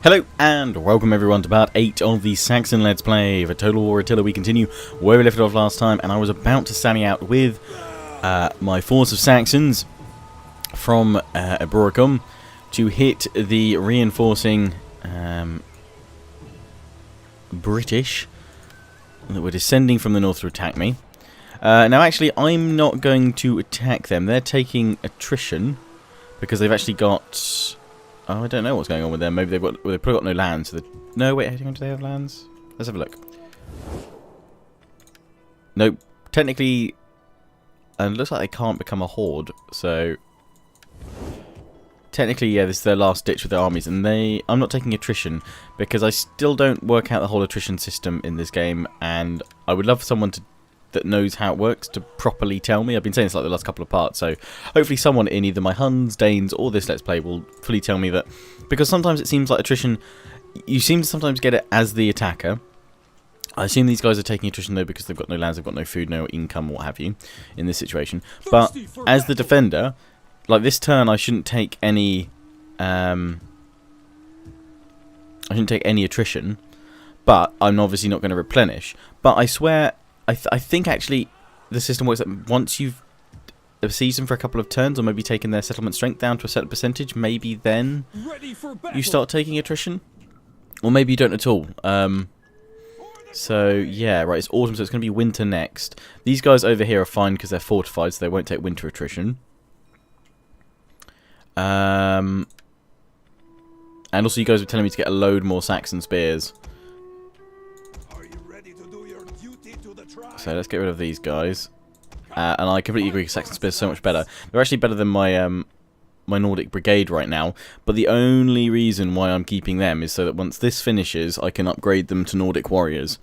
Hello and welcome everyone to part 8 of the Saxon Let's Play for Total War Attila. We continue where we left it off last time, and I was about to sally out with my force of Saxons from Eboracum to hit the reinforcing British that were descending from the north to attack me. Now actually I'm not going to attack them. They're taking attrition because they've actually got... Oh, I don't know what's going on with them. Maybe they've probably got no land. So no, wait, do they have lands? Let's have a look. Nope. Technically, it looks like they can't become a horde. So technically, yeah, this is their last ditch with their armies, and I'm not taking attrition because I still don't work out the whole attrition system in this game, and I would love for someone that knows how it works to properly tell me. I've been saying this like the last couple of parts, so hopefully someone in either my Huns, Danes, or this Let's Play will fully tell me that, because sometimes it seems like attrition, you seem to sometimes get it as the attacker. I assume these guys are taking attrition though because they've got no lands, they've got no food, no income, what have you, in this situation. But as the defender, like this turn, I shouldn't take any, attrition, but I'm obviously not going to replenish. But I swear, I think actually the system works that once you've besieged them for a couple of turns, or maybe taken their settlement strength down to a certain percentage, maybe then you start taking attrition, or maybe you don't at all. So yeah, right, it's autumn, so it's going to be winter next. These guys over here are fine because they're fortified, so they won't take winter attrition. And also, you guys were telling me to get a load more Saxon spears. So let's get rid of these guys. And I completely agree, Saxon spears are so much better. They're actually better than my my Nordic brigade right now. But the only reason why I'm keeping them is so that once this finishes, I can upgrade them to Nordic warriors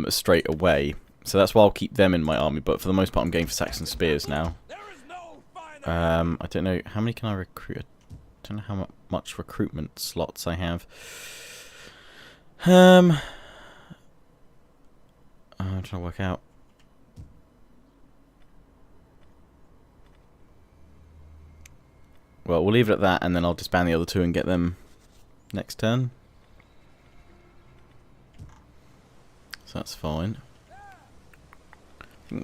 straight away. So that's why I'll keep them in my army. But for the most part, I'm going for Saxon spears now. I don't know, how many can I recruit? I don't know how much recruitment slots I have. I'm trying to work out. Well, we'll leave it at that, and then I'll disband the other two and get them next turn. So that's fine. I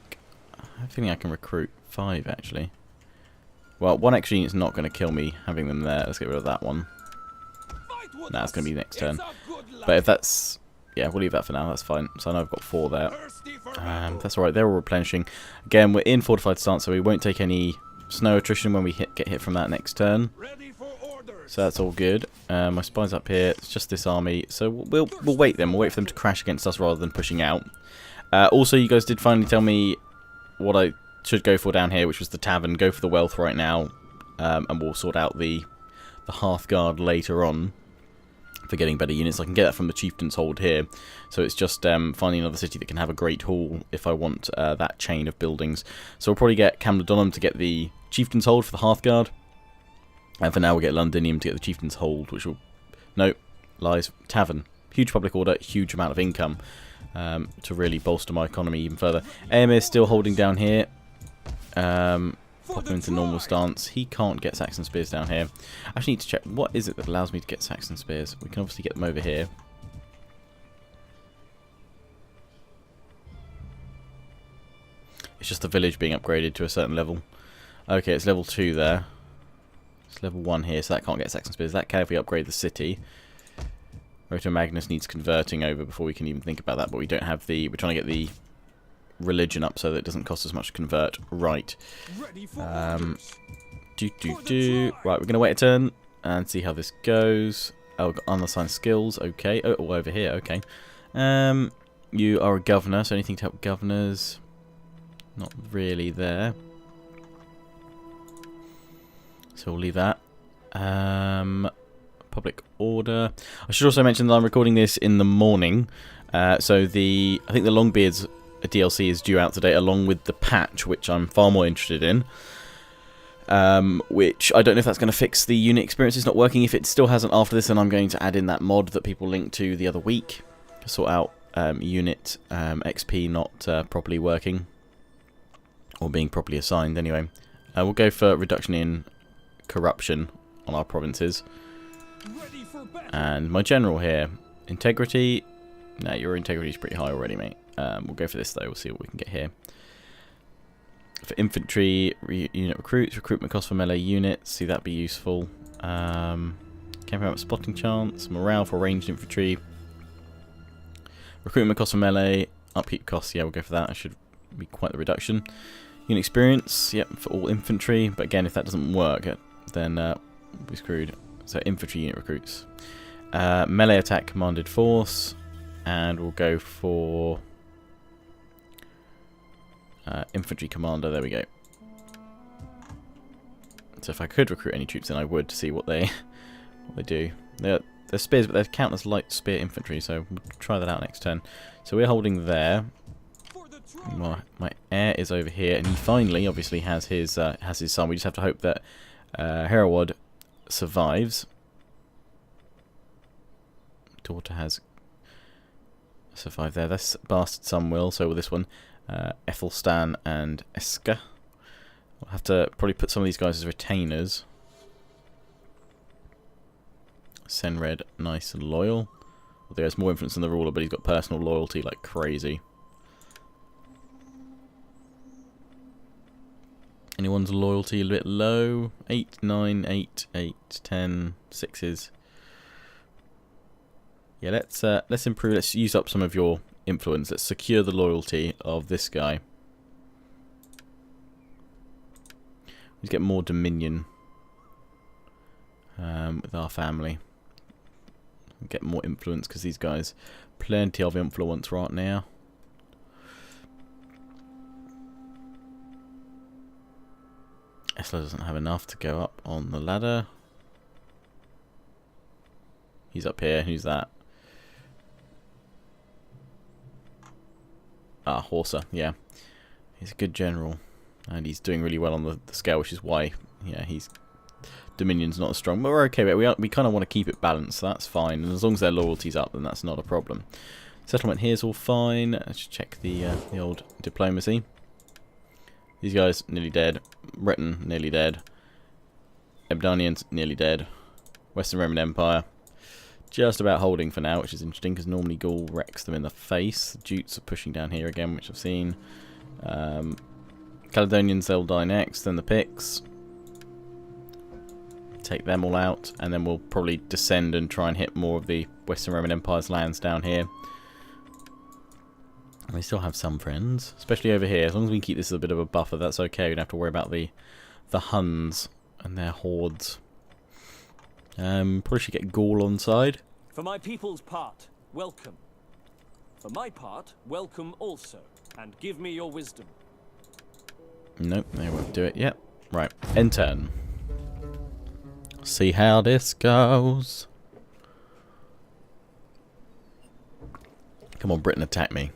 have a feeling I can recruit 5, actually. Well, one extra unit's not going to kill me having them there. Let's get rid of that one. Nah, it's going to be next turn. But if that's... Yeah, we'll leave that for now, that's fine. So I know I've got 4 there. That's alright, they're all replenishing. Again, we're in fortified stance, so we won't take any snow attrition when we get hit from that next turn. So that's all good. My spy's up here, it's just this army. So we'll wait then, we'll wait for them to crash against us rather than pushing out. Also, you guys did finally tell me what I should go for down here, which was the tavern. Go for the wealth right now, and we'll sort out the Hearthguard later on for getting better units. I can get that from the Chieftain's Hold here. So it's just finding another city that can have a great hall if I want that chain of buildings. So we'll probably get Camledonum to get the Chieftain's Hold for the Hearthguard. And for now we'll get Londinium to get the Chieftain's Hold, which will... No, lies. Tavern. Huge public order, huge amount of income to really bolster my economy even further. Aemir is still holding down here. Pop him into normal stance. He can't get Saxon spears down here. I actually need to check what is it that allows me to get Saxon spears. We can obviously get them over here. It's just the village being upgraded to a certain level. Okay, it's level 2 there. It's level 1 here, so that can't get Saxon spears. That can if we upgrade the city. Roto Magnus needs converting over before we can even think about that, but we don't have the... We're trying to get the religion up so that it doesn't cost us much to convert. Right. Right, we're going to wait a turn and see how this goes. Oh, we've got unassigned skills. Okay. Oh, over here. Okay. You are a governor, so anything to help governors? Not really there. So we'll leave that. Public order. I should also mention that I'm recording this in the morning. So I think the Longbeards DLC is due out today, along with the patch, which I'm far more interested in. Which I don't know if that's going to fix the unit experiences not working. If it still hasn't after this, then I'm going to add in that mod that people linked to the other week to sort out unit XP not properly working, or being properly assigned anyway. We'll go for reduction in corruption on our provinces. And my general here, integrity. No, your integrity is pretty high already, mate. We'll go for this though. We'll see what we can get here. For infantry, unit recruits, recruitment cost for melee units. See, that'd be useful. Camping out spotting chance, morale for ranged infantry. Recruitment cost for melee, upkeep costs. Yeah, we'll go for that. That should be quite the reduction. Unit experience, yep, for all infantry. But again, if that doesn't work, then we'll be screwed. So infantry unit recruits. Melee attack commanded force. And we'll go for infantry commander. There we go. So if I could recruit any troops, then I would to see what they do. They're spears, but they count as light spear infantry. So we'll try that out next turn. So we're holding there. My heir is over here, and he finally, obviously, has his son. We just have to hope that Hereward survives. Daughter has survived there. This bastard son will. So will this one, Ethelstan and Eska. We'll have to probably put some of these guys as retainers. Senred, nice and loyal. Although he has more influence than the ruler, but he's got personal loyalty like crazy. Anyone's loyalty a bit low? 8, 9, 8, 8, 10, 6s. Yeah, let's improve. Let's use up some of your influence. Let's secure the loyalty of this guy. Let's get more dominion with our family. Get more influence because these guys plenty of influence right now. Attila doesn't have enough to go up on the ladder. He's up here. Who's that? Ah, Horsa. Yeah, he's a good general, and he's doing really well on the scale, which is why, yeah, he's Dominion's not as strong. But we're okay. We kind of want to keep it balanced, so that's fine. And as long as their loyalty's up, then that's not a problem. Settlement here is all fine. Let's check the old diplomacy. These guys nearly dead. Britain nearly dead. Ebdanians nearly dead. Western Roman Empire just about holding for now, which is interesting because normally Gaul wrecks them in the face. The Jutes are pushing down here again, which I've seen. Caledonians, they'll die next. Then the Picts. Take them all out, and then we'll probably descend and try and hit more of the Western Roman Empire's lands down here. And we still have some friends, especially over here. As long as we can keep this as a bit of a buffer, that's okay. We don't have to worry about the Huns and their hordes. Probably should get Gaul on side. For my people's part, welcome. For my part, welcome also, and give me your wisdom. Nope, they won't do it yet. Right, end turn. See how this goes. Come on, Britain, attack me.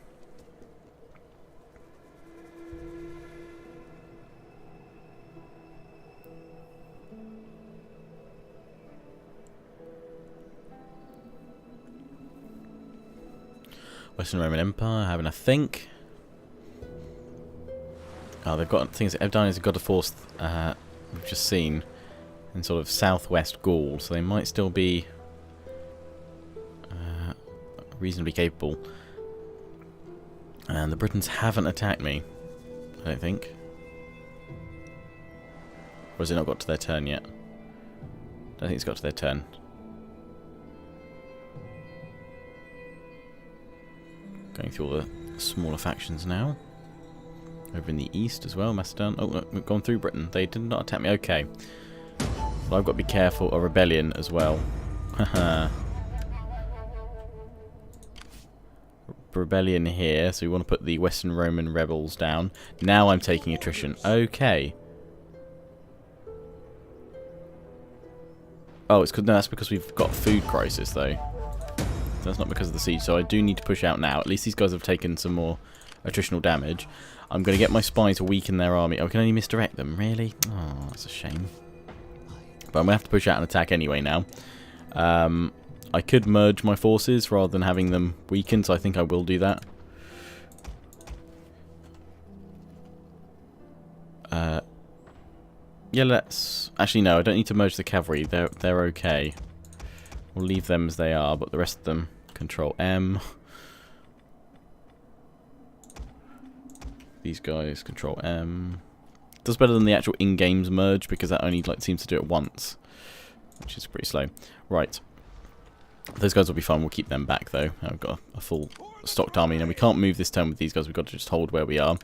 Western Roman Empire having a think. Oh, they've got things. Ebdanians have got a force we've just seen in sort of southwest Gaul, so they might still be reasonably capable. And the Britons haven't attacked me, I don't think. Or has it not got to their turn yet? I don't think it's got to their turn. Going through all the smaller factions now. Over in the east as well, Macedon. Oh, no, we've gone through Britain. They did not attack me. Okay. Well, I've got to be careful. A rebellion as well. Haha. Rebellion here. So we want to put the Western Roman rebels down. Now I'm taking attrition. Okay. Oh, it's good. No, that's because we've got food crisis though. So that's not because of the siege. So I do need to push out now. At least these guys have taken some more attritional damage. I'm going to get my spy to weaken their army. Oh, I can only misdirect them. Really? Oh, that's a shame. But I'm going to have to push out an attack anyway now. I could merge my forces rather than having them weakened, so I think I will do that. Yeah, let's... Actually, no, I don't need to merge the cavalry. They're okay. We'll leave them as they are, but the rest of them, Control M. These guys, Control M. Does better than the actual in-games merge because that only seems to do it once, which is pretty slow. Right. Those guys will be fine. We'll keep them back though. I've got a full stocked army, and we can't move this turn with these guys. We've got to just hold where we are.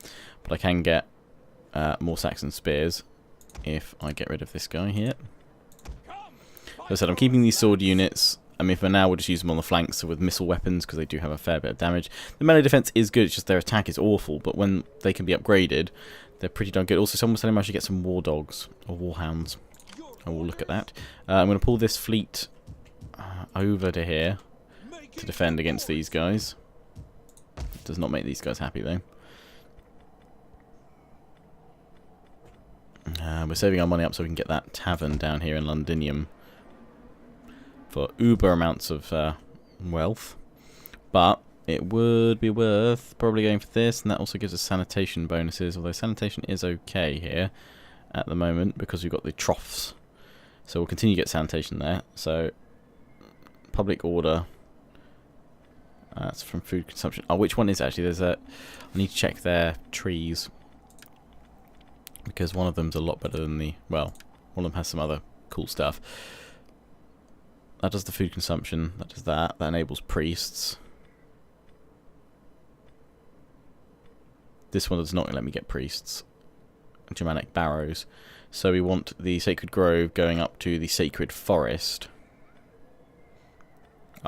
But I can get more Saxon spears if I get rid of this guy here. As I said, I'm keeping these sword units. I mean, for now, we'll just use them on the flanks with missile weapons because they do have a fair bit of damage. The melee defense is good, it's just their attack is awful, but when they can be upgraded, they're pretty darn good. Also, someone was telling me I should get some war dogs or war hounds. I will look at that. I'm going to pull this fleet over to here to defend against these guys. It does not make these guys happy, though. We're saving our money up so we can get that tavern down here in Londinium for uber amounts of wealth, but it would be worth probably going for this, and that also gives us sanitation bonuses, although sanitation is okay here at the moment because we've got the troughs, so we'll continue to get sanitation there. So public order, that's from food consumption. Oh, which one is actually, there's a, I need to check their trees because one of them's a lot better than the, well, one of them has some other cool stuff. That does the food consumption, that does that, that enables priests. This one does not let me get priests. Germanic barrows. So we want the Sacred Grove going up to the Sacred Forest.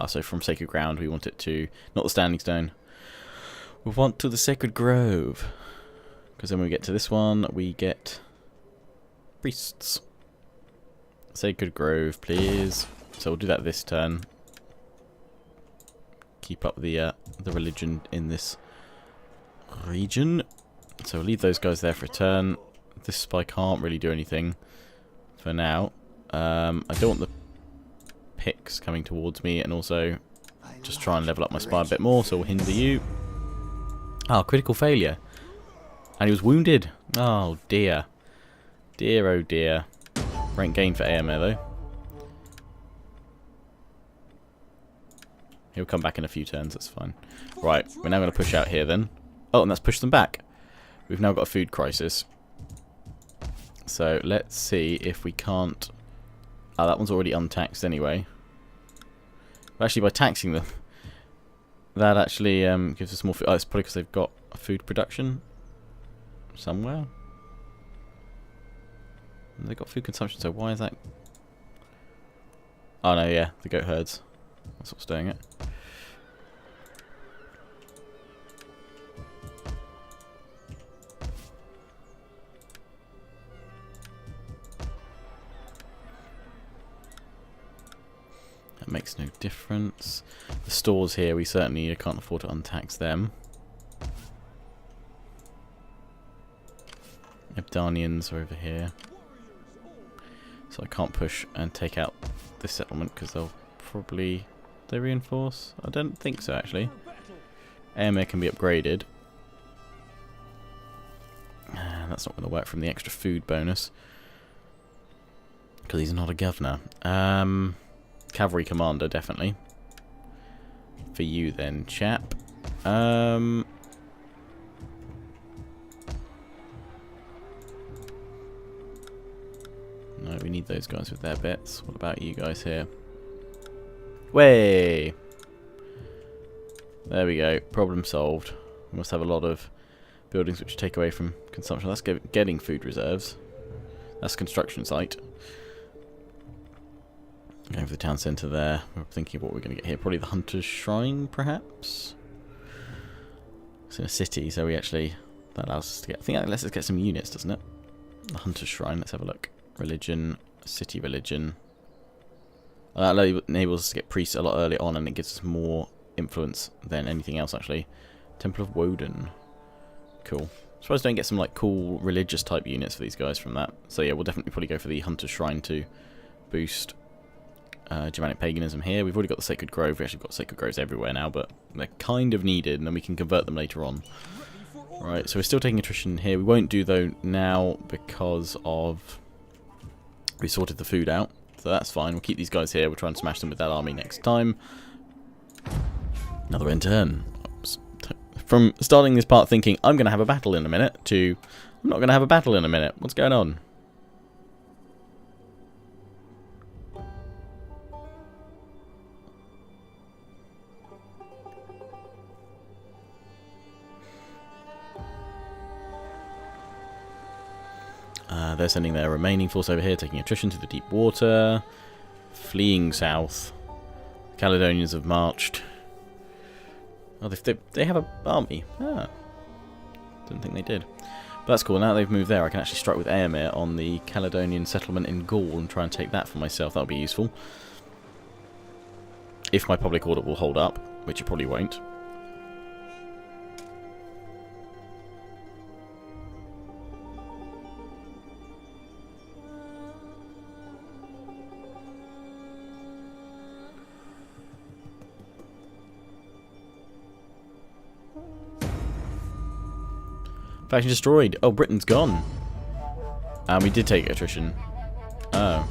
So from Sacred Ground we want it to, not the Standing Stone, we want to the Sacred Grove. Because then when we get to this one, we get priests. Sacred Grove, please. So we'll do that this turn. Keep up the religion in this region. So we'll leave those guys there for a turn. This spy can't really do anything for now. I don't want the picks coming towards me, and also just try and level up my spy a bit more, so we'll hinder you. Oh, critical failure. And he was wounded. Oh dear. Dear oh dear. Rank gain for AMA though. He'll come back in a few turns, that's fine. Right, we're now going to push out here then. Oh, and that's pushed them back. We've now got a food crisis. So let's see if we can't... Oh, that one's already untaxed anyway. But actually, by taxing them, that actually gives us more food. Oh, it's probably because they've got a food production somewhere. They've got food consumption, so why is that... Oh no, yeah, the goat herds. That's what's doing it. That makes no difference. The stores here, we certainly can't afford to untax them. Ebdanians are over here. So I can't push and take out this settlement because they'll probably... They reinforce? I don't think so actually. AMA can be upgraded. That's not going to work from the extra food bonus. Because he's not a governor. Cavalry commander, definitely. For you then, chap. No, we need those guys with their bits. What about you guys here? Way. There we go. Problem solved. We must have a lot of buildings which take away from consumption. That's getting food reserves. That's a construction site. Going for the town centre there. We're thinking of what we're going to get here. Probably the Hunter's Shrine, perhaps? It's in a city, so we actually... That allows us to get... I think that lets us get some units, doesn't it? The Hunter's Shrine. Let's have a look. Religion. City religion. That enables us to get priests a lot earlier on, and it gives us more influence than anything else, actually. Temple of Woden. Cool. I suppose I don't get some like cool religious type units for these guys from that. So yeah, we'll definitely probably go for the Hunter's Shrine to boost Germanic paganism here. We've already got the Sacred Grove. We actually got Sacred Groves everywhere now, but they're kind of needed, and then we can convert them later on. Right, so we're still taking attrition here. We won't do though now because of... We sorted the food out. So that's fine. We'll keep these guys here. We'll try and smash them with that army next time. Another end turn. From starting this part thinking, I'm going to have a battle in a minute, to, I'm not going to have a battle in a minute. What's going on? They're sending their remaining force over here, taking attrition to the deep water, fleeing south. Caledonians have marched. Oh, they have an army. Ah, didn't think they did. But that's cool. Now they've moved there, I can actually strike with Aemir on the Caledonian settlement in Gaul and try and take that for myself. That'll be useful. If my public order will hold up, which it probably won't. Faction destroyed. Oh, Britain's gone. And we did take attrition. Oh.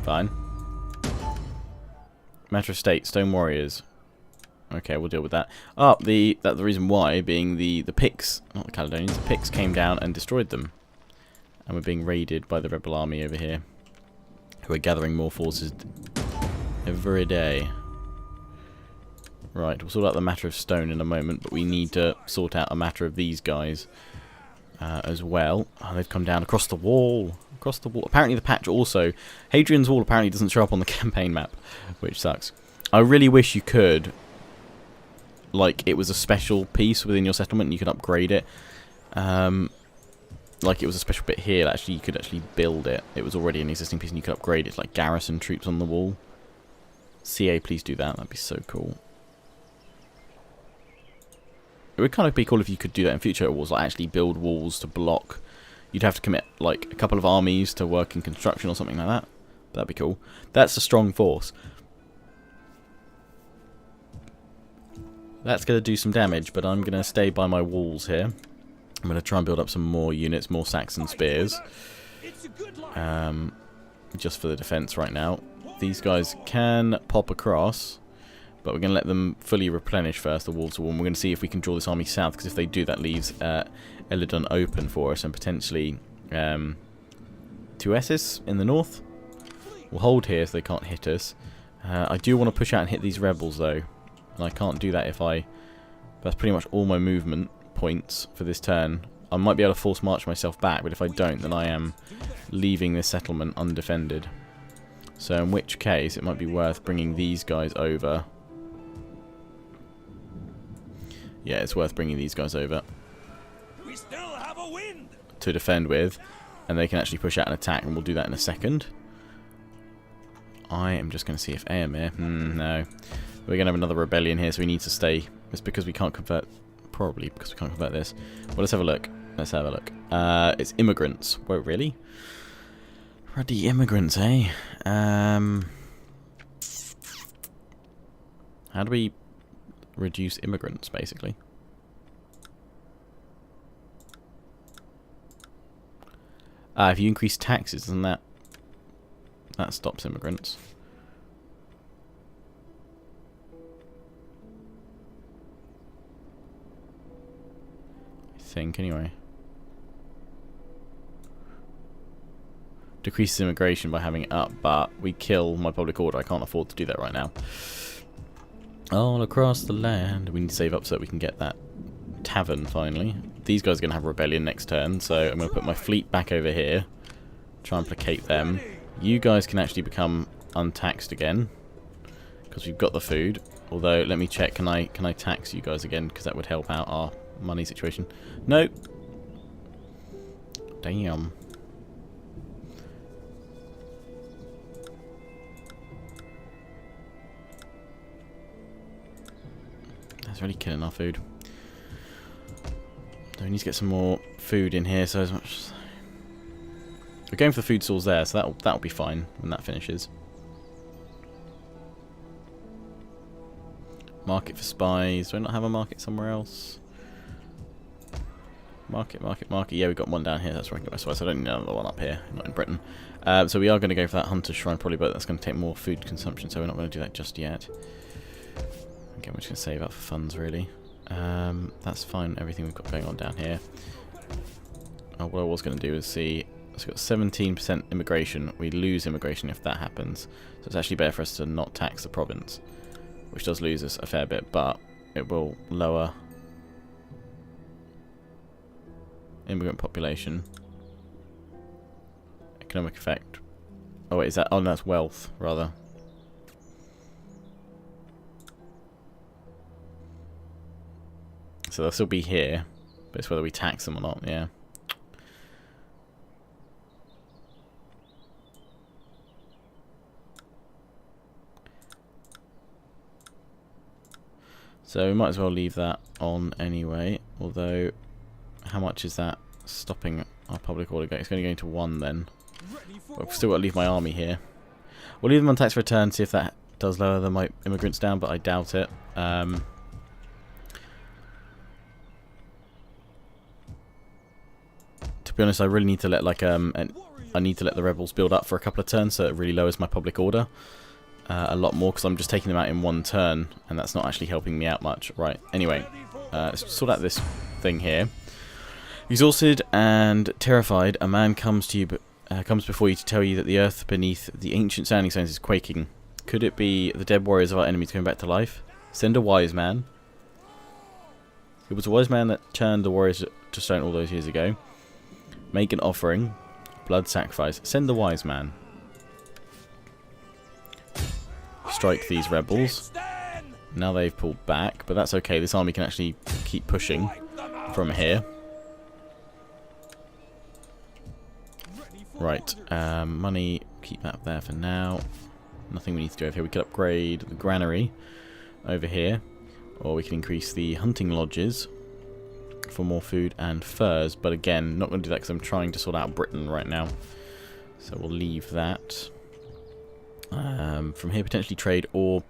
Fine. Matter of State, Stone Warriors. Okay, we'll deal with that. Oh, the reason why being the Picts, not the Caledonians, the Picts came down and destroyed them. And we're being raided by the rebel army over here, who are gathering more forces every day. Right, we'll sort out the matter of stone in a moment, but we need to sort out a matter of these guys as well. Oh, they've come down across the wall. Across the wall. Apparently the patch also... Hadrian's Wall apparently doesn't show up on the campaign map, which sucks. I really wish you could... Like, it was a special piece within your settlement and you could upgrade it. Like, it was a special bit here that actually you could actually build it. It was already an existing piece and you could upgrade it, like garrison troops on the wall. CA, please do that. That'd be so cool. It would kind of be cool if you could do that in future wars, like actually build walls to block. You'd have to commit like a couple of armies to work in construction or something like that. That'd be cool. That's a strong force. That's going to do some damage, but I'm going to stay by my walls here. I'm going to try and build up some more units, more Saxon spears. Just for the defense right now. These guys can pop across. But we're going to let them fully replenish first, the wall to wall. And we're going to see if we can draw this army south, because if they do, that leaves Elidon open for us, and potentially Tuesis in the north. We'll hold here so they can't hit us. I do want to push out and hit these rebels, though. And I can't do that if I... That's pretty much all my movement points for this turn. I might be able to force march myself back, but if I don't, then I am leaving this settlement undefended. So in which case, it might be worth bringing these guys over. Yeah, it's worth bringing these guys over We still have a wind. to defend with, and they can actually push out an attack, and we'll do that in a second. I am just going to see if Aemir... no. We're going to have another rebellion here, so we need to stay. It's because we can't convert... Probably because we can't convert this. Well, let's have a look. Let's have a look. It's immigrants. Whoa, really? Ruddy immigrants, eh? How do we reduce immigrants, basically? If you increase taxes, doesn't that stops immigrants? I think, anyway. Decreases immigration by having it up, but we kill my public order. I can't afford to do that right now. All across the land. We need to save up so that we can get that tavern finally. These guys are going to have a rebellion next turn, so I'm going to put my fleet back over here. Try and placate them. You guys can actually become untaxed again, because we've got the food. Although, let me check, can I tax you guys again, because that would help out our money situation. No. Damn. That's really killing our food. So we need to get some more food in here, so as much as... We're going for the food stalls there, so that'll be fine when that finishes. Market for spies. Do I not have a market somewhere else? Market, market, market. Yeah, we've got one down here. That's right. So I don't need another one up here. Not in Britain. So we are going to go for that Hunter's Shrine probably, but that's going to take more food consumption, so we're not going to do that just yet. Again, we're just going to save up for funds, really. That's fine. Everything we've got going on down here. What I was going to do is see... So we've got 17% immigration. We lose immigration if that happens. So it's actually better for us to not tax the province, which does lose us a fair bit, but it will lower immigrant population. Economic effect. Oh wait, is that... Oh no, that's wealth, rather. So they'll still be here, but it's whether we tax them or not, yeah. So we might as well leave that on anyway, although how much is that stopping our public order going? It's going to go into 1 then. But I've still got to leave my army here. We'll leave them on tax return, see if that does lower my immigrants down, but I doubt it. To be honest, I really need to let I need to let the rebels build up for a couple of turns, so it really lowers my public order a lot more, because I'm just taking them out in 1 turn, and that's not actually helping me out much. Right. Anyway, let's sort out this thing here. Exhausted and terrified, a man comes to you, comes before you to tell you that the earth beneath the ancient sounding stones is quaking. Could it be the dead warriors of our enemies coming back to life? Send a wise man. It was a wise man that turned the warriors to stone all those years ago. Make an offering. Blood sacrifice. Send the wise man. Strike these rebels. Now they've pulled back, but that's okay. This army can actually keep pushing from here. Right, money, keep that there for now. Nothing we need to do over here. We could upgrade the granary over here, or we can increase the hunting lodges for more food and furs, but again, not going to do that because I'm trying to sort out Britain right now. So we'll leave that. From here, potentially trade, or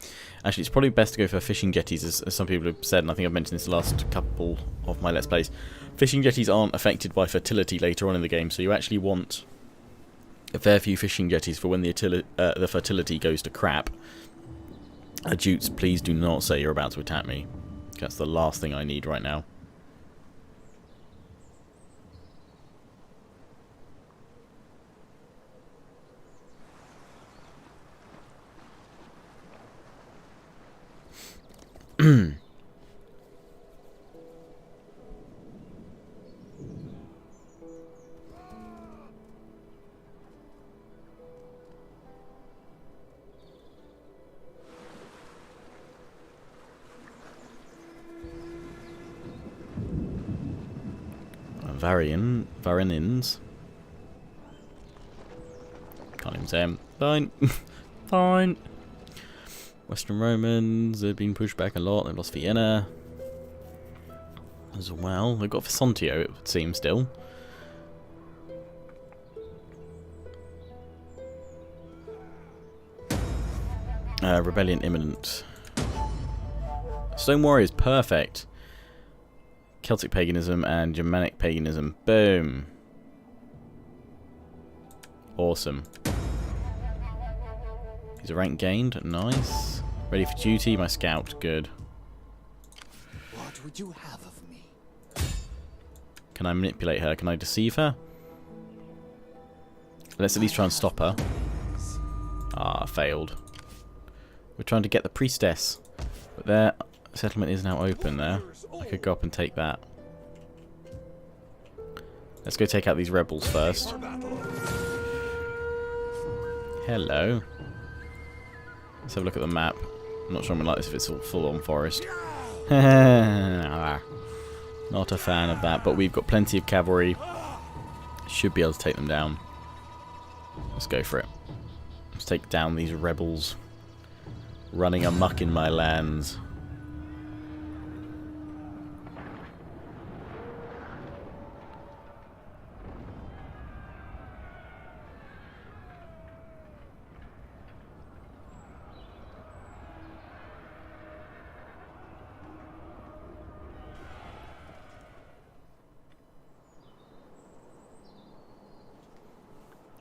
actually it's probably best to go for fishing jetties, as some people have said, and I think I've mentioned this the last couple of my Let's Plays. Fishing jetties aren't affected by fertility later on in the game, so you actually want a fair few fishing jetties for when the fertility goes to crap. Jutes, please do not say you're about to attack me. That's the last thing I need right now. Varanins. Can't even say them. Fine. Fine. Western Romans, they've been pushed back a lot. They've lost Vienna as well. They've got Vesontio, it would seem, still. Rebellion imminent. Stone Warriors, perfect. Celtic paganism and Germanic paganism. Boom. Awesome. Is a rank gained? Nice. Ready for duty? My scout. Good. What would you have of me? Can I manipulate her? Can I deceive her? Let's at least try and stop her. Ah, failed. We're trying to get the priestess. But their settlement is now open there. I could go up and take that. Let's go take out these rebels first. Hello. Let's have a look at the map. I'm not sure I'm going to like this if it's all full-on forest. Not a fan of that, but we've got plenty of cavalry. Should be able to take them down. Let's go for it. Let's take down these rebels running amok in my lands.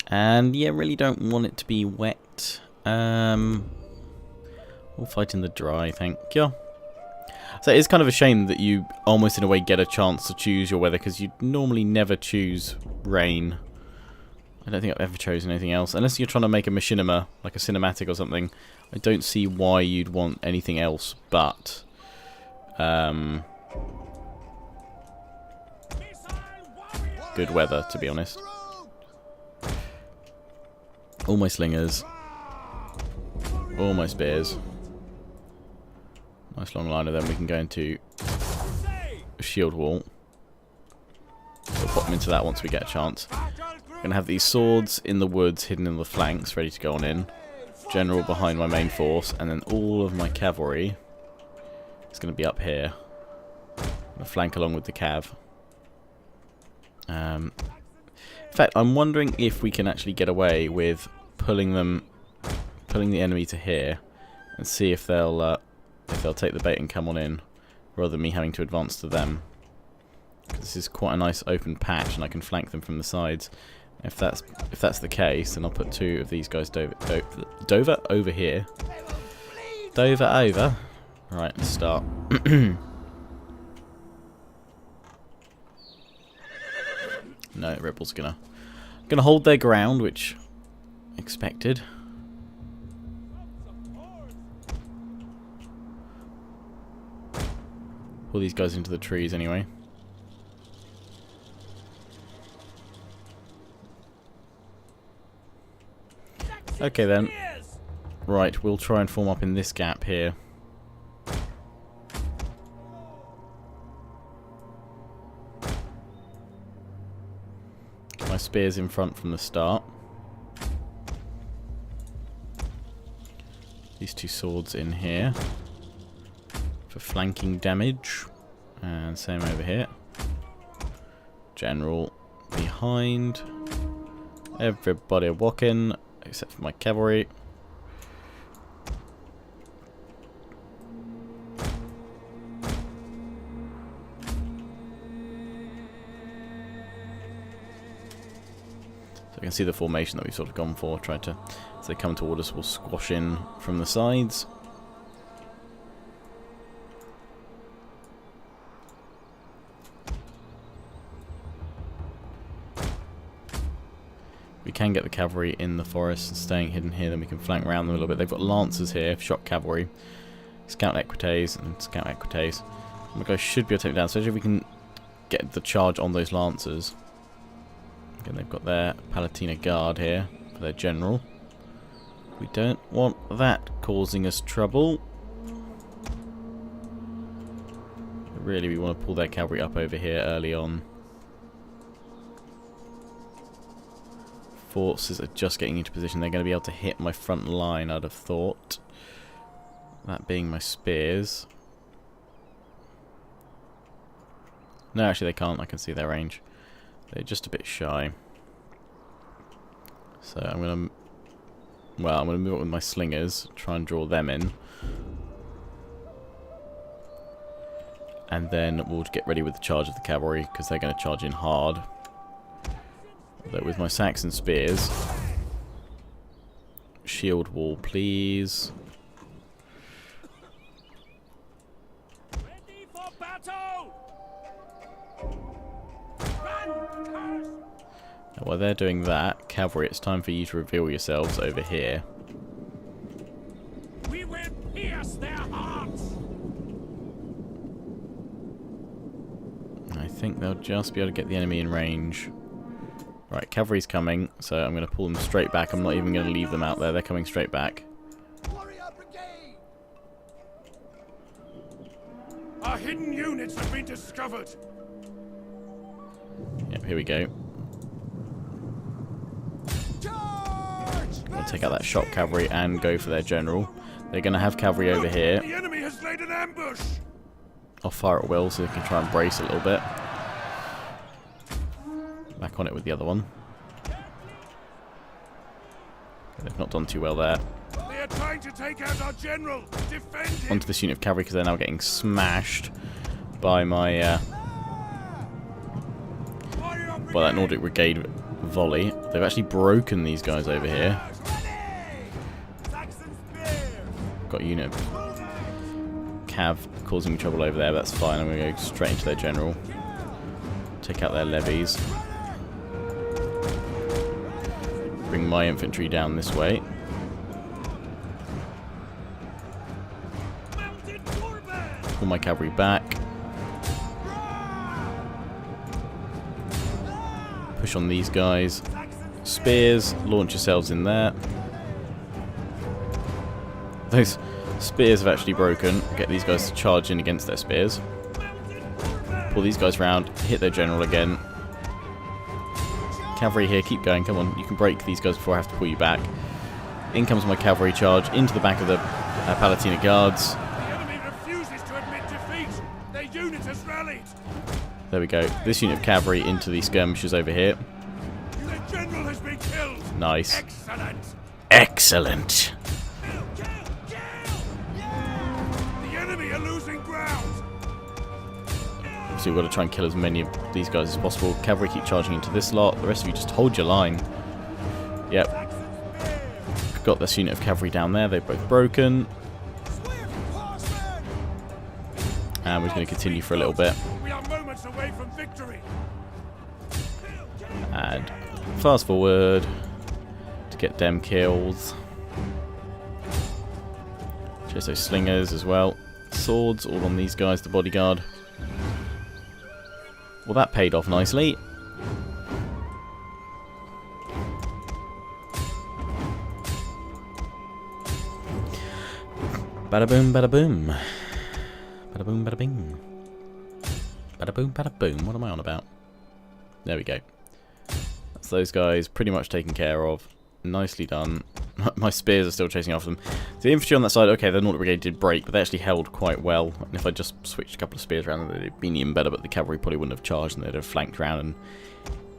And yeah, really don't want it to be wet. We'll fight in the dry, thank you. So it's kind of a shame that you almost in a way get a chance to choose your weather, because you normally never choose rain. I don't think I've ever chosen anything else. Unless you're trying to make a machinima, like a cinematic or something, I don't see why you'd want anything else but... good weather, to be honest. All my slingers. All my spears. Nice long liner, then we can go into a shield wall. We'll pop them into that once we get a chance. We're going to have these swords in the woods, hidden in the flanks, ready to go on in. General behind my main force, and then all of my cavalry is going to be up here. I'm going to flank along with the cav. In fact, I'm wondering if we can actually get away with pulling the enemy to here, and see if they'll take the bait and come on in, rather than me having to advance to them. This is quite a nice open patch, and I can flank them from the sides. If that's the case, then I'll put two of these guys Dover over here. Dover over. Right, let's start. No, Rebels gonna hold their ground, which expected. Pull these guys into the trees anyway. Okay then. Right, we'll try and form up in this gap here. My spear's in front from the start. These two swords in here for flanking damage. And same over here. General behind. Everybody walking. Except for my cavalry. So you can see the formation that we've sort of gone for. Try to, as they come toward us, we'll squash in from the sides. We can get the cavalry in the forest and staying hidden here, then we can flank around them a little bit. They've got lancers here, shock cavalry, scout equites, and scout equites. My guys should be able to take them down, so if we can get the charge on those lancers. Again, they've got their Palatina guard here for their general. We don't want that causing us trouble. Really, we want to pull their cavalry up over here early on. Forces are just getting into position. They're going to be able to hit my front line, I'd have thought. That being my spears. No, actually they can't. I can see their range. They're just a bit shy. So I'm going to move up with my slingers, try and draw them in. And then we'll get ready with the charge of the cavalry, because they're going to charge in hard. Although with my Saxon spears. Shield wall, please. Ready for battle! Now, while they're doing that, cavalry, it's time for you to reveal yourselves over here. We will pierce their hearts. I think they'll just be able to get the enemy in range. Right, cavalry's coming, so I'm going to pull them straight back. I'm not even going to leave them out there. They're coming straight back. Our hidden units have been discovered. Yep, here we go. We'll take out that shock cavalry and go for their general. They're going to have cavalry over here. The enemy has laid an ambush. I'll fire at will so they can try and brace a little bit. Back on it with the other one. They've not done too well there. They are trying to take out our general. Defend him. Onto this unit of cavalry because they're now getting smashed by my by that Nordic brigade volley. They've actually broken these guys over here. Got a unit of cav causing me trouble over there, but that's fine. I'm going to go straight into their general. Take out their levies. Bring my infantry down this way. Pull my cavalry back. Push on these guys. Spears, launch yourselves in there. Those spears have actually broken. Get these guys to charge in against their spears. Pull these guys round, hit their general again. Cavalry here, keep going, come on. You can break these guys before I have to pull you back. In comes my cavalry charge, into the back of the Palatina guards. The enemy refuses to admit defeat. Their unit has rallied. There we go. This unit of cavalry into the skirmishers over here. The general has been killed. Nice. Excellent. Excellent. The enemy are losing ground. So we've got to try and kill as many of these guys as possible. Cavalry keep charging into this lot. The rest of you just hold your line. Yep. Got this unit of cavalry down there. They've both broken. And we're going to continue for a little bit. We are moments away from victory. And fast forward to get them kills. Chase those slingers as well. Swords all on these guys, the bodyguard. Well, that paid off nicely. Bada boom, bada boom. Bada boom, bada bing. Bada boom, bada boom. What am I on about? There we go. That's those guys pretty much taken care of. Nicely done. My spears are still chasing after them. The infantry on that side, okay, the Nordic Brigade did break, but they actually held quite well. And if I just switched a couple of spears around, they'd have been even better, but the cavalry probably wouldn't have charged and they'd have flanked around and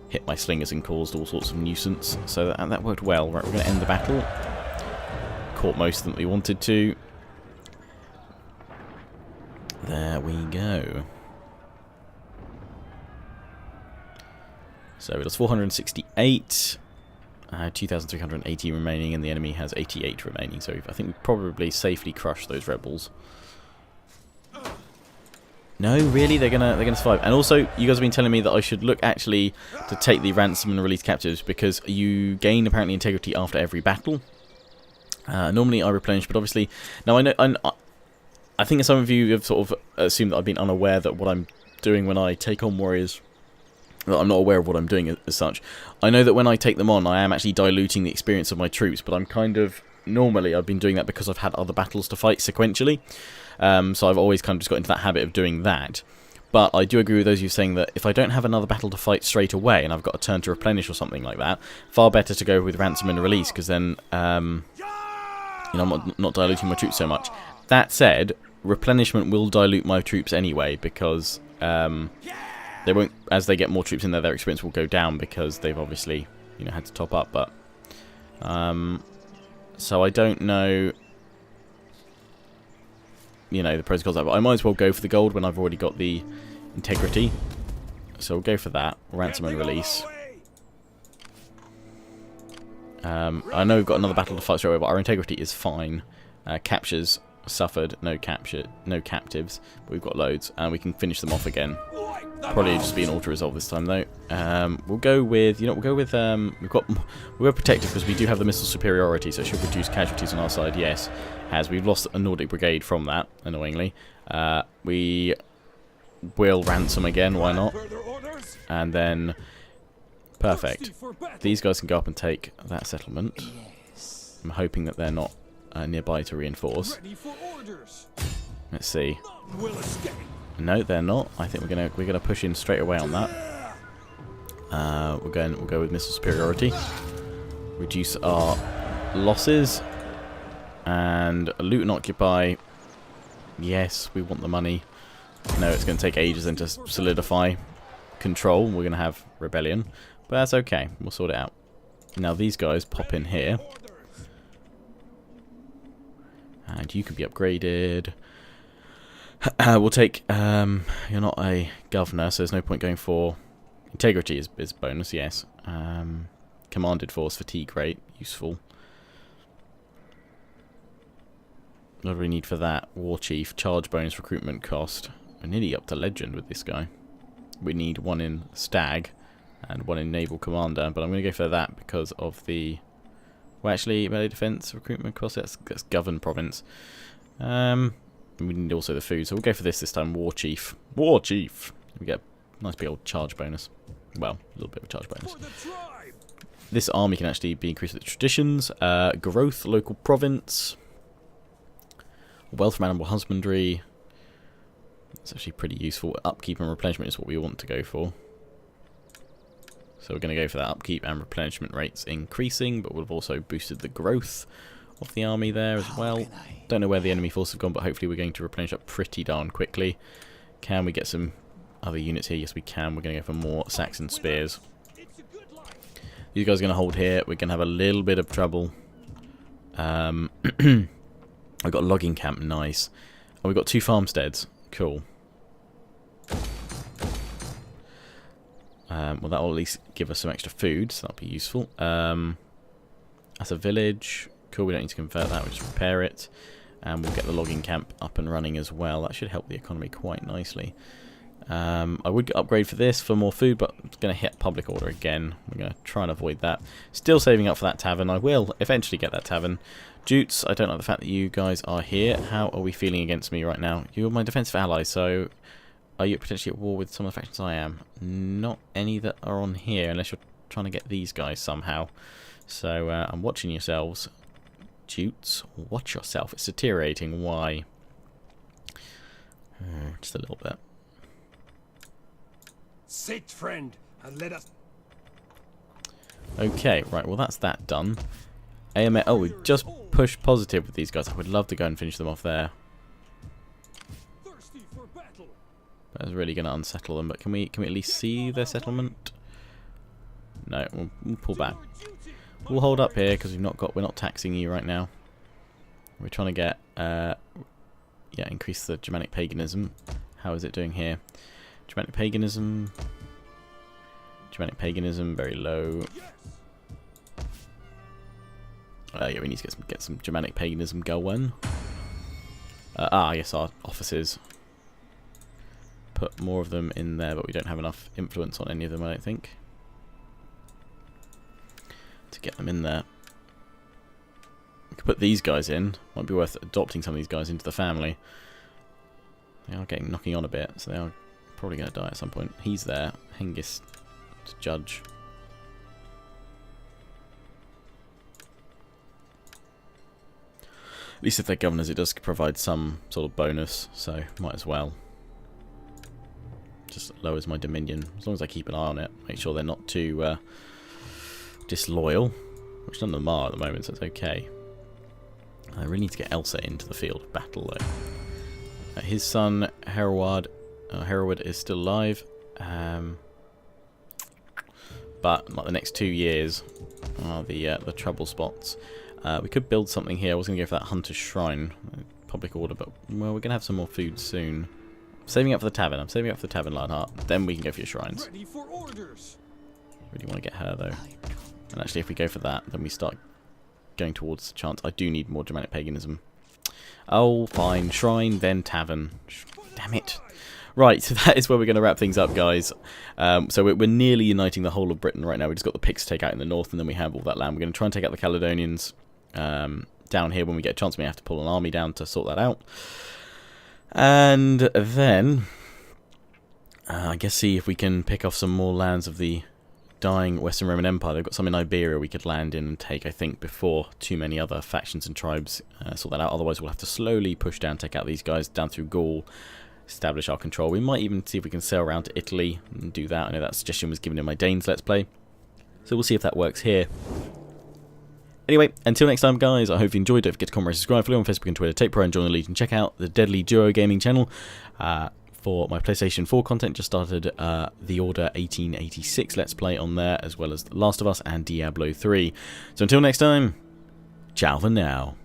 hit my slingers and caused all sorts of nuisance. So that worked well. Right, we're going to end the battle. Caught most of them that we wanted to. There we go. So it was 468. 2,380 remaining, and the enemy has 88 remaining. So I think we probably safely crushed those rebels. No, really, they're gonna survive. And also, you guys have been telling me that I should look actually to take the ransom and release captives because you gain apparently integrity after every battle. Normally I replenish, but obviously now I think some of you have sort of assumed that I've been unaware that what I'm doing when I take on warriors. I'm not aware of what I'm doing as such. I know that when I take them on, I am actually diluting the experience of my troops, but I'm kind of... Normally, I've been doing that because I've had other battles to fight sequentially. So I've always kind of just got into that habit of doing that. But I do agree with those of you saying that if I don't have another battle to fight straight away, and I've got a turn to replenish or something like that, far better to go with ransom and release, because then, I'm not diluting my troops so much. That said, replenishment will dilute my troops anyway, because... they won't, as they get more troops in there, their experience will go down because they've obviously, had to top up. But so I don't know, the pros and cons of that. But I might as well go for the gold when I've already got the integrity. So we'll go for that. Ransom and release. I know we've got another battle to fight straight away, but our integrity is fine. Captures suffered, no captives, but we've got loads, and we can finish them off again. Probably just be an auto-resolve this time, though. We'll go with, we'll go protective because we do have the missile superiority, so it should reduce casualties on our side. Yes, we've lost a Nordic Brigade from that, annoyingly. We will ransom again, why not? And then, perfect. These guys can go up and take that settlement. I'm hoping that they're not nearby to reinforce. Let's see. No, they're not. I think we're gonna push in straight away on that. We'll go with missile superiority. Reduce our losses and loot and occupy. Yes, we want the money. No, it's going to take ages then to solidify control. We're going to have rebellion, but that's okay. We'll sort it out. Now these guys pop in here, and you can be upgraded. We'll take, you're not a governor, so there's no point going for Integrity is bonus, yes. Commanded force, fatigue rate, useful. What do we need for that? War chief, charge bonus, recruitment cost. We're nearly up to legend with this guy. We need one in stag and one in naval commander, but I'm going to go for that because of the... Well, actually, melee defense, recruitment cost, that's govern province. We need also the food, so we'll go for this time, war chief. War chief! We get a nice big old charge bonus. Well, a little bit of a charge bonus. This army can actually be increased with traditions, growth, local province, wealth from animal husbandry. It's actually pretty useful. Upkeep and replenishment is what we want to go for. So we're going to go for that upkeep and replenishment rates increasing, but we've also boosted the growth of the army there as well. Don't know where the enemy forces have gone, but hopefully we're going to replenish up pretty darn quickly. Can we get some other units here? Yes, we can. We're going to go for more Saxon spears. These guys are going to hold here. We're going to have a little bit of trouble. I've got a logging camp. Nice. Oh, we've got 2 farmsteads. Cool. Well, that will at least give us some extra food, so that'll be useful. That's a village. Cool, we don't need to convert that. We'll just repair it. And we'll get the logging camp up and running as well. That should help the economy quite nicely. I would upgrade for this for more food, but it's going to hit public order again. We're going to try and avoid that. Still saving up for that tavern. I will eventually get that tavern. Jutes, I don't like the fact that you guys are here. How are we feeling against me right now? You're my defensive ally, so are you potentially at war with some of the factions I am? Not any that are on here, unless you're trying to get these guys somehow. So I'm watching yourselves. Jutes, watch yourself. It's deteriorating. Why? Just a little bit. Sit, friend, and let us... Okay, right, well that's that done. AMA, oh, we just pushed positive with these guys. I would love to go and finish them off there. Thirsty for battle. That's really going to unsettle them, but can we at least see their settlement? No, we'll pull back. We'll hold up here because we're not taxing you right now. We're trying to get increase the Germanic paganism. How is it doing here? Germanic paganism, very low. Yeah, we need to get some Germanic paganism going. Yes, our offices. Put more of them in there, but we don't have enough influence on any of them, I don't think, to get them in there. We could put these guys in. Might be worth adopting some of these guys into the family. They are knocking on a bit, so they are probably going to die at some point. He's there. Hengist to judge. At least if they're governors, it does provide some sort of bonus, so might as well. Just lowers my dominion, as long as I keep an eye on it. Make sure they're not too disloyal, which none of them are at the moment, so it's okay. I really need to get Elsa into the field of battle, though. His son, Hereward is still alive, but like the next 2 years are the trouble spots. We could build something here. I was going to go for that Hunter's Shrine, public order, but well, we're going to have some more food soon. I'm saving up for the tavern. I'm saving up for the tavern, Lionheart. Then we can go for your shrines. Ready for orders. Really want to get her though. And actually, if we go for that, then we start going towards the chance. I do need more Germanic paganism. Oh, fine. Shrine, then tavern. Damn it. Right, so that is where we're going to wrap things up, guys. So we're nearly uniting the whole of Britain right now. We just got the Picts to take out in the north, and then we have all that land. We're going to try and take out the Caledonians down here when we get a chance. We have to pull an army down to sort that out. And then, I guess see if we can pick off some more lands of the dying Western Roman Empire. They've got some in Iberia we could land in and take, I think, before too many other factions and tribes sort that out. Otherwise, we'll have to slowly push down, take out these guys down through Gaul, establish our control. We might even see if we can sail around to Italy and do that. I know that suggestion was given in my Danes Let's Play, so we'll see if that works here. Anyway, until next time, guys, I hope you enjoyed. Don't forget to comment, subscribe, follow on Facebook and Twitter, take part and join the Legion. Check out the Deadly Duo Gaming channel for my PlayStation 4 content. Just started The Order 1886 Let's Play on there, as well as The Last of Us and Diablo 3. So until next time, ciao for now.